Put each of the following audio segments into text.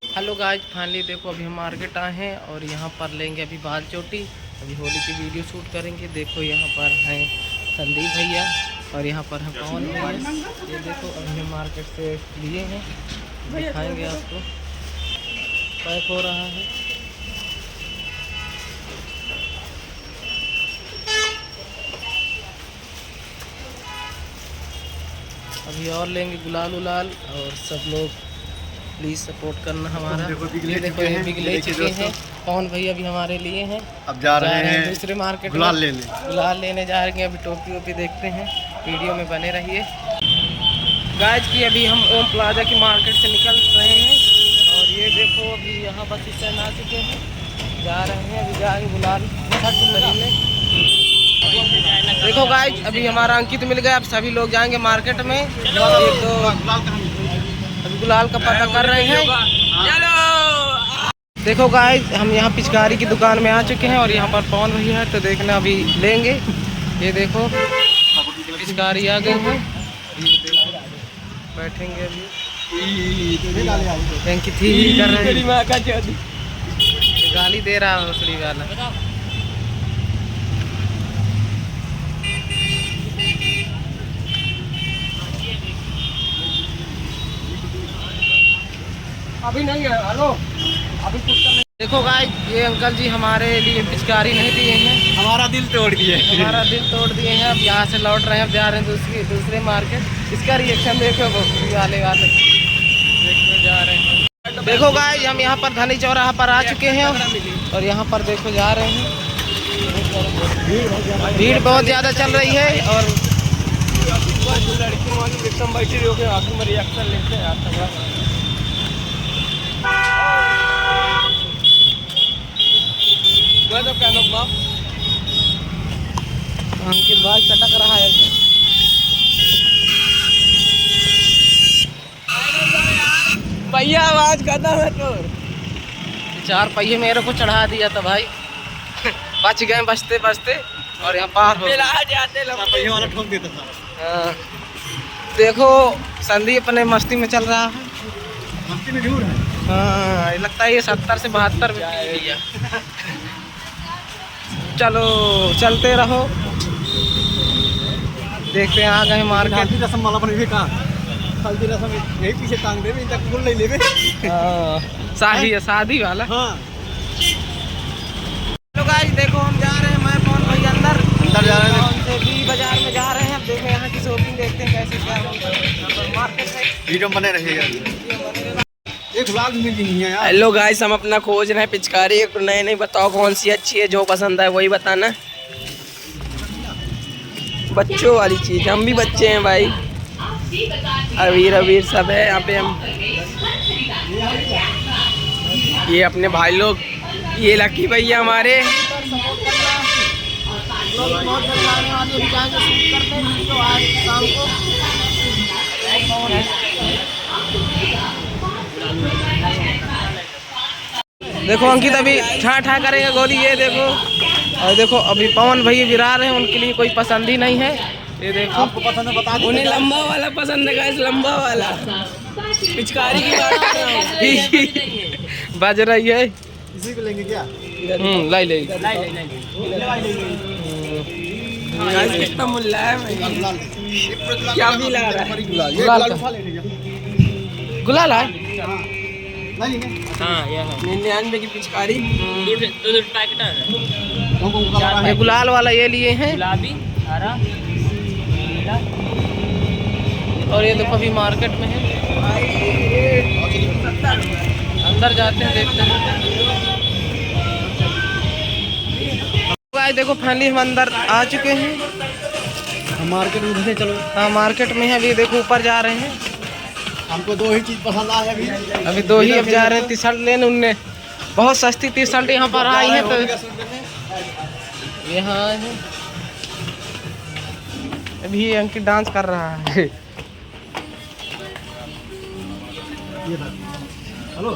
Hello guys, finally देखो अभी हम मार्केट आए हैं और यहाँ पर लेंगे अभी बाल चोटी। अभी होली की वीडियो शूट करेंगे। देखो यहाँ पर हैं संदीप भैया और यहाँ पर हैं पवन भैया। ये देखो अभी हम मार्केट से लिए हैं, दिखाएंगे आपको। पैक हो रहा है। अभी और लेंगे गुलाल उलाल। और सब लोग प्लीज़ सपोर्ट करना हमारा। ये देखो ये बिग ले चुके हैं। पवन भैया भी हमारे लिए हैं। अब जा रहे हैं दूसरे मार्केट गुलाल लेने जा रहे हैं। अभी टोपी वोपी देखते हैं, वीडियो में बने रहिए गाइस। की अभी हम ओम प्लाजा की मार्केट से निकल रहे हैं और ये देखो अभी यहाँ बस स्टैंड आ चुके हैं, जा रहे हैं। अभी जाएंगे गुलाल खरीदने। देखो गाइस अभी हमारा अंकित मिल गया। अब सभी लोग जाएंगे मार्केट में। अभी गुलाल का पता कर रहे हैं। देखो गाइस हम यहाँ पिचकारी की दुकान में आ चुके हैं और यहाँ पर पवन भैया है, तो देखना अभी लेंगे। ये देखो पिचकारी आ गई है। बैठेंगे अभी। अंकित ही कर रहे हैं, गाली दे रहा है असली वाला। अभी नहीं है। हेलो अभी कुछ नहीं। देखो गाइस ये अंकल जी हमारे लिए पिचकारी नहीं दिए हैं, हमारा दिल तोड़ दिए हैं। अब यहाँ से लौट रहे हैं, अब जा रहे हैं दूसरे मार्केट। इसका रिएक्शन देखो वाले देखो जा रहे हैं। देखो गाइस हम यहाँ पर धनी चौराहा पर आ चुके हैं और यहाँ पर देखो जा रहे हैं। भीड़ बहुत ज़्यादा चल रही है और लड़की एकदम बैठी हो गई। आखिर में रिएक्शन लेते हैं। अंकित बाल चटक रहा है। भैया आवाज खत्म है तो 4 पहिए मेरे को चढ़ा दिया था भाई। बच गए बचते और यहाँ पार हो पहिए वाला ठोक देता था। देखो संदीप अपने मस्ती में चल रहा है। मस्ती में झूठ है। हाँ लगता है ये 70 से 72 में लिया। चलो चलते रहो, देखते हैं। आ गए मार्केट। रसम वाला बन कहाँ हल्दी रसम यही पीछे टांग दे ले लेवे। शादी वाला। हाँ तो गाइस देखो हम जा रहे हैं। मैं पवन भैया अंदर जा रहे हैं। भी बाजार में जा रहे हैं। अब देखो यहाँ की शॉपिंग देखते हैं कैसे क्या मार्केट में। वीडियो बने रहेगा। हेलो गाइस हम अपना खोज रहे हैं पिचकारी। नए बताओ कौन सी अच्छी है, जो पसंद है वही बताना। बच्चों वाली चीज, हम भी बच्चे हैं भाई। अबीर सब है यहाँ पे। हम ये अपने भाई लोग, ये लकी भैया हमारे। देखो अंकित अभी ठा करेंगे गोली। ये देखो और देखो अभी पवन भैया विरा रहे हैं, उनके लिए कोई पसंद ही नहीं है। ये देखो आपको पसंद है बता दो। उन्हें लंबा वाला पसंद है गाइस, लंबा वाला पिचकारी की बात बज रही है। इसी को लेंगे क्या? लाई कितना मुल्ला है। क्या मिला रहा है? गुलाल है। हाँ ये 99 की पिचकारी। ये गुलाल वाला ये लिए हैं, गुलाबी हरा नीला। और ये देखो अभी मार्केट में है। अंदर जाते हैं, देखते हैं। गाइस देखो फाइनली हम अंदर आ चुके हैं। मार्केट में घुसे चलो। हाँ मार्केट में है। अभी देखो ऊपर जा रहे हैं। हमको 2 ही चीज पसंद आई है। अभी 2 ही। अब जा रहे हैं टी शर्ट लेने। उनने बहुत सस्ती टी शर्ट यहाँ पर आई है, तो यहाँ है। अभी अंकित डांस कर रहा है। हेलो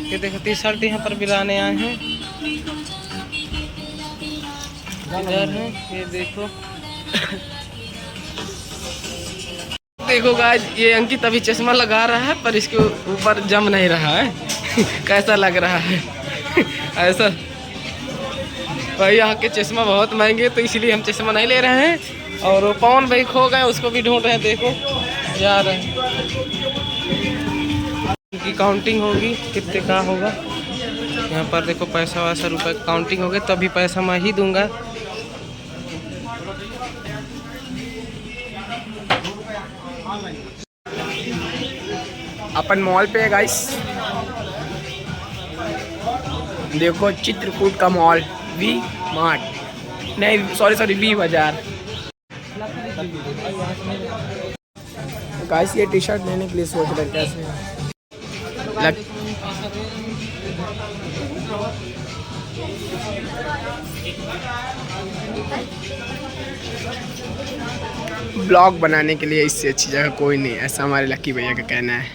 ये देखो टी शर्ट यहाँ पर बिलाने आए हैं। इधर है ये देखो। देखो गाइस, ये अंकित अभी चश्मा लगा रहा है पर इसके ऊपर जम नहीं रहा है। कैसा लग रहा है? ऐसा भाई, यहाँ के चश्मा बहुत महंगे तो इसलिए हम चश्मा नहीं ले रहे हैं। और वो पवन भाई खो गए, उसको भी ढूंढ रहे हैं। देखो जा रहे हैं, उनकी काउंटिंग होगी कितने का होगा। यहाँ पर देखो पैसा वैसा रुपए काउंटिंग होगी तभी पैसा मैं ही दूंगा। अपन मॉल पे है गाइस, देखो चित्रकूट का मॉल, वी मार्ट नहीं सॉरी वी बाजार। गाइस ये टी शर्ट लेने के लिए सोच रहे कैसे ब्लॉग बनाने के लिए इससे अच्छी जगह कोई नहीं, ऐसा हमारे लक्की भैया का कहना है।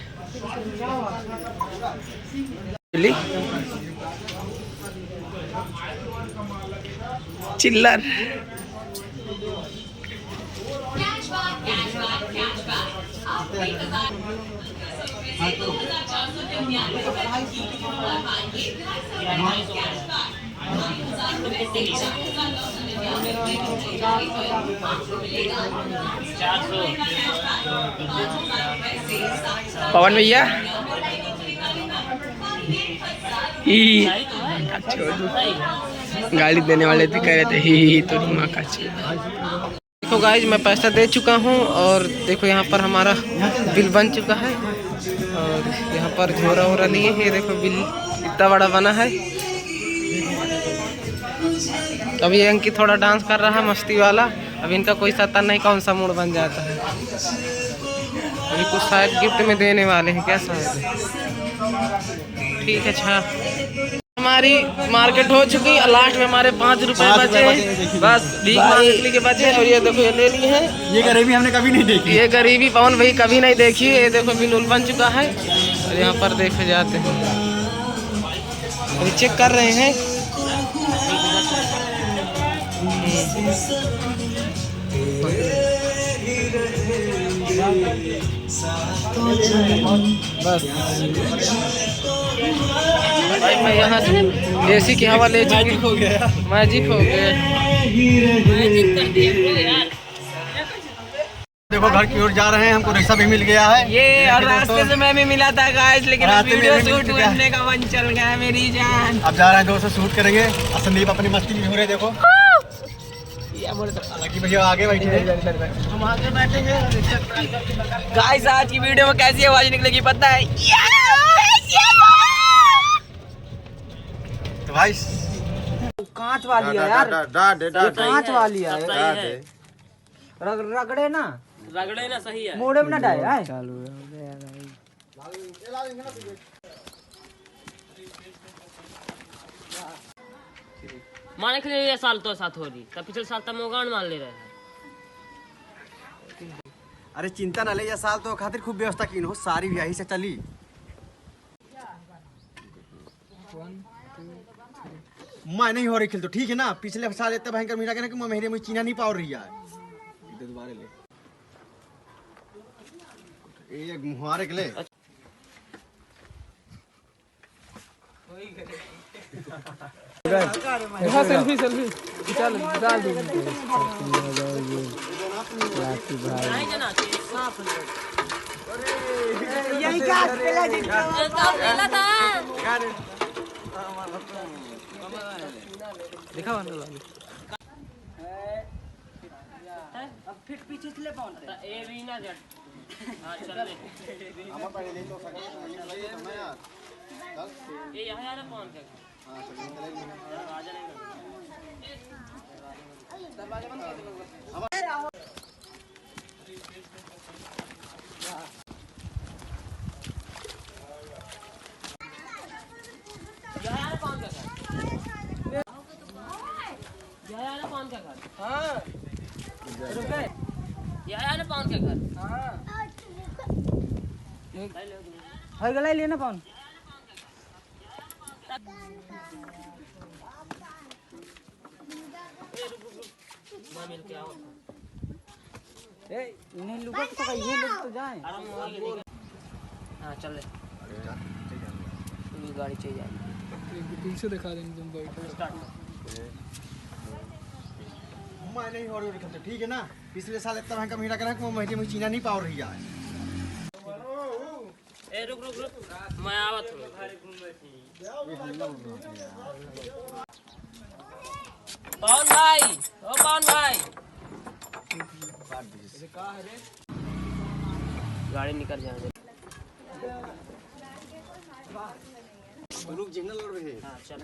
चिल्लर पवन भैया गाड़ी देने वाले थे, कह रहे थे ही तो माँ का। देखो गाइज, मैं पैसा दे चुका हूँ और देखो यहाँ पर हमारा बिल बन चुका है। और यहाँ पर झोरा वोरा लिए हैं, देखो बिल इतना बड़ा बना है। अभी ये अंकित थोड़ा डांस कर रहा है मस्ती वाला। अब इनका कोई पता नहीं कौन सा मूड बन जाता है। अभी कुछ शायद गिफ्ट में देने वाले हैं क्या शायद। ठीक है, अच्छा हमारी मार्केट हो चुकी है। लास्ट में हमारे 5 रुपए बचे, बस भीख मांगने के बचे। और ये देखो ये ले लिए हैं। ये गरीबी हमने कभी नहीं देखी, ये गरीबी पवन भाई कभी नहीं देखी। ये देखो बिल बन चुका है। और यहाँ पर देखे जाते हैं, अभी चेक कर रहे हैं। बस भाई मैं यहाँ एसी की हवा ले चुकी हो गया, मैजिक हो गया। देखो घर की ओर जा रहे हैं, हमको रिक्शा भी मिल गया है। ये और रास्ते से मैं भी मिला था गाइस, लेकिन वीडियो शूट करने का मन चल गया मेरी जान। अब जा रहे हैं, दोस्तों शूट करेंगे। और संदीप अपनी मस्ती में हो रहे, देखो लकी भैया आगे बैठे हैं, हम आगे बैठेंगे। गाइस आज की वीडियो में कैसी आवाज निकलेगी पता है? तो भाई कांच वाली है यार, ये कांच वाली है। रगड़े ना सही है, मोड़े में ना डाले। चालू माने के लिए ये साल तो साथ हो रही तब पिछले साल तक मोगान मान ले रहे हैं। अरे चिंता न ले, ये साल तो खातिर खूब व्यवस्था की हो, सारी यही से चली। मैं नहीं हो रही खेल तो ठीक है ना। पिछले साल इतना भयंकर मीठा कि मैं मेरे मुझे चीना नहीं पाओ रही है। दोबारा ले एक मुहारे के ले। सेल्फी चल डाल दो। यही का पहला था दिखा अब फिर पीछे से ले पाऊं ए भी ना जट। हां चल ले ये यहां यार कौन का। हां चल आ जाने दरवाजा बंद कर दो। यार कौन का घर? यार कौन का घर? हाँ रुके यार कौन का घर? हाँ हर गला लेना पाऊं। मिल के आओ इन्हें लुका तो कहीं लोग तो जाए। हाँ चल ले गाड़ी चाहिए जाए पीछे दिखा देंगे तुम बैठो। मैं नहीं हो रही खेलते ठीक है ना। पिछले साल इतना महंगा मीठा करा कि महीने में चीना नहीं पा रही है। ए रुक रुक रुक मैं आवत हूँ। पवन भाई ओ पवन भाई गाड़ी निकल जाए रुक जिंगल लड़ रहे हैं। हाँ चल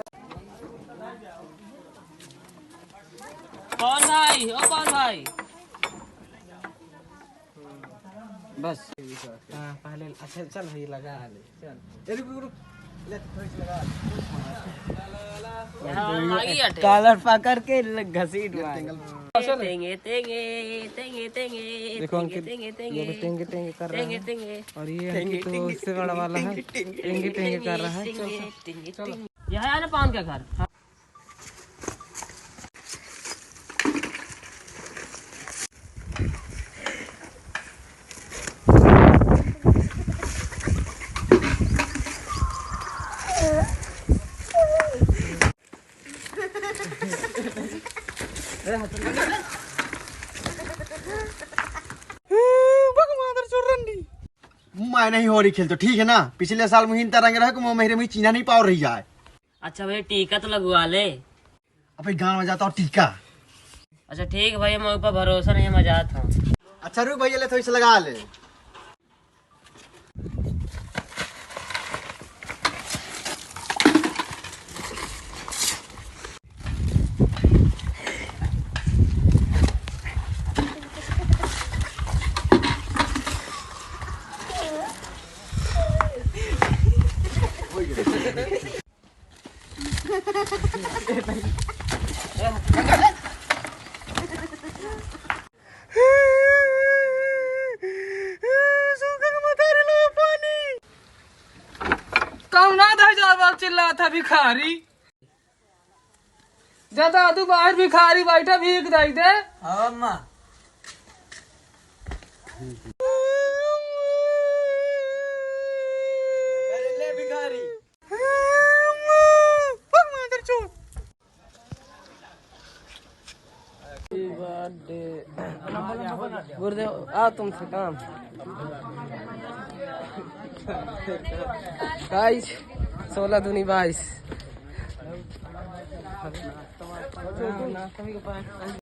पवन भाई ओ पवन भाई बस हाँ पहले अच्छा चल भाई लगा ले चल। रुक रुक ले थोड़ी सी लगा। कॉलर पकड़ के घसीट मार। तेंगे तेंगे तेंगे तेंगे देखो अंकित तेंगे ये तेंगे भी टेंगे टेंगे कर रहा तेंगे है तेंगे और ये अंकित तो उससे बड़ा वाला है टेंगे टेंगे कर रहा है। चल यह है ना पान का घर। मैं नहीं हो रही खेल तो ठीक है ना। पिछले साल मुहिम तरंग रहा कि महीने में चीना नहीं पा रही है। अच्छा भाई टीका तो लगवा ले। अबे गाँव में जाता हूँ टीका। अच्छा ठीक है भाई मैं ऊपर भरोसा नहीं मैं जाता हूँ। अच्छा रुक भैया ले थोड़ी सी लगा ले। कम ना था जावा चिल्ला था भिखारी। ज्यादा तू बाहर भिखारी बैठा भीख दाई दे। हाँ अम्मा ले भिखारी। गुरुदेव आओ तुमसे काम गाइस 16 दूनी 22